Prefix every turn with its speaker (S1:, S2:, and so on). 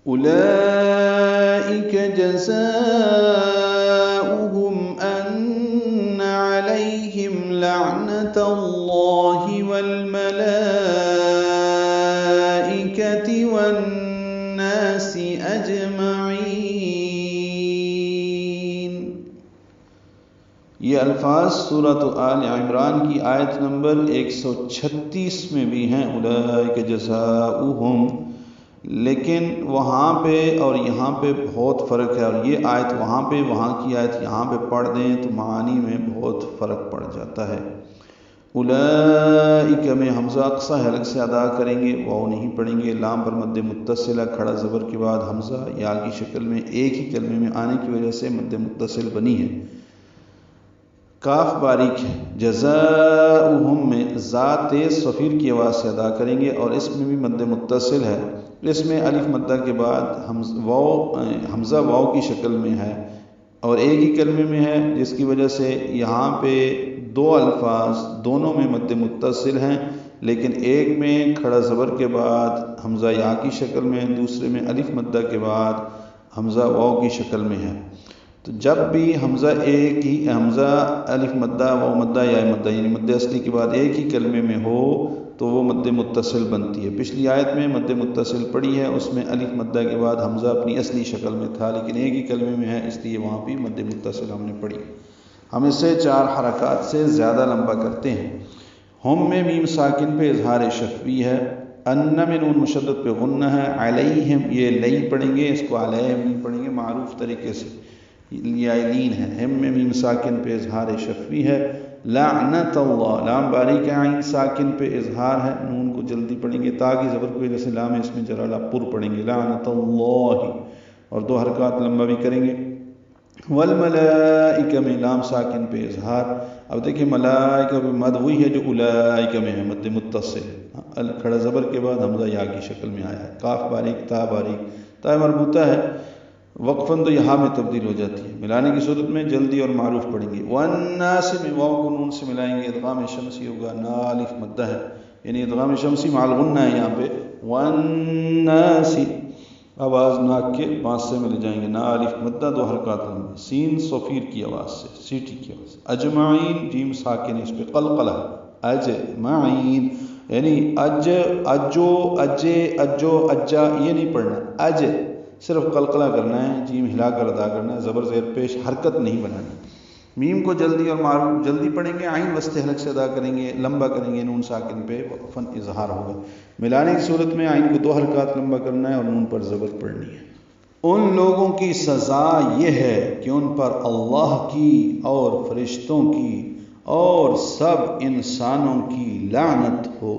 S1: أولئك جزاؤهم أن عليهم لعنة الله والملائكة والناس أجمعين۔ یہ الفاظ سورۃ آل عمران کی آیت نمبر 136 میں بھی ہیں، اولئک جزاؤہم، لیکن وہاں پہ اور یہاں پہ بہت فرق ہے، اور یہ آیت وہاں پہ، وہاں کی آیت یہاں پہ پڑھ دیں تو معانی میں بہت فرق پڑ جاتا ہے۔ اولئک میں حمزہ اقصی حلق سے ادا کریں گے، واو نہیں پڑھیں گے، لام پر مد متصلہ کھڑا زبر کے بعد حمزہ یا کی شکل میں ایک ہی کلمے میں آنے کی وجہ سے مد متصل بنی ہے۔ کاف باریک ہے، جزاؤہم میں ذات صفیر کی آواز سے ادا کریں گے، اور اس میں بھی مد متصل ہے، اس میں الف مدہ کے بعد حمزہ واو کی شکل میں ہے اور ایک ہی کلمے میں ہے، جس کی وجہ سے یہاں پہ دو الفاظ دونوں میں مد متصل ہیں، لیکن ایک میں کھڑا زبر کے بعد حمزہ یا کی شکل میں، دوسرے میں الف مدہ کے بعد حمزہ واو کی شکل میں ہے۔ تو جب بھی حمزہ الف مدہ واو مدہ یا مدہ یعنی مد اصلی کے بعد ایک ہی کلمے میں ہو تو وہ مد متصل بنتی ہے۔ پچھلی آیت میں مد متصل پڑھی ہے، اس میں الف مدہ کے بعد حمزہ اپنی اصلی شکل میں تھا، لیکن ایک ہی کلمے میں ہے، اس لیے وہاں بھی مد متصل ہم نے پڑھی۔ ہم اسے 4 حرکات سے زیادہ لمبا کرتے ہیں۔ ہم میں میم ساکن پہ اظہار شفوی ہے، ان میں نون مشدد پہ غنہ ہے، علیہم یہ لئی پڑھیں گے، اس کو علیہم نہیں پڑھیں گے، معروف طریقے سے لین ہے۔ ہم میں میم ساکن پہ اظہار شفوی ہے، لعنت اللہ لام باریک عین ساکن پہ اظہار ہے، نون کو جلدی پڑھیں گے، تا کی زبر کو وجہ سے لام اس میں جرالہ پر پڑھیں گے، لعنت اللہ، اور 2 حرکات لمبا بھی کریں گے۔ والملائکہ میں لام ساکن پہ اظہار۔ اب دیکھیں ملائکہ پہ مد وہی ہے جو اولئکہ میں ہے، مد متصل، کھڑا زبر کے بعد حمزہ یا کی شکل میں آیا ہے، کاف باریک تا مربوطہ ہے، وقفاً تو یہاں میں تبدیل ہو جاتی ہے، ملانے کی صورت میں جلدی اور معروف پڑھیں گے۔ والناس میں واو کو نون سے ملائیں گے، ادغام شمسی ہوگا، نا الف مدہ ہے، یعنی ادغام شمسی مع الغنہ ہے یہاں پہ، والناس آواز ناک کے بانس سے مل جائیں گے، نا الف مدہ 2 حرکات لمبے، سین صفیر کی آواز سے، سیٹی کی آواز سے، اجمعین جیم ساکن اس پہ قلقلہ، اجمعین یعنی اجو اجے اجو اجا یہ نہیں پڑھنا، صرف قلقلہ کرنا ہے، جیم ہلا کر ادا کرنا ہے، زبر زیر پیش حرکت نہیں بنانی۔ میم کو جلدی اور معروف جلدی پڑھیں گے، عین وسط حلق سے ادا کریں گے، لمبا کریں گے، نون ساکن پہ وقفاً اظہار ہوگا۔ ملانے کی صورت میں عین کو 2 حرکات لمبا کرنا ہے اور نون پر زبر پڑھنی ہے۔ ان لوگوں کی سزا یہ ہے کہ ان پر اللہ کی اور فرشتوں کی اور سب انسانوں کی لعنت ہو۔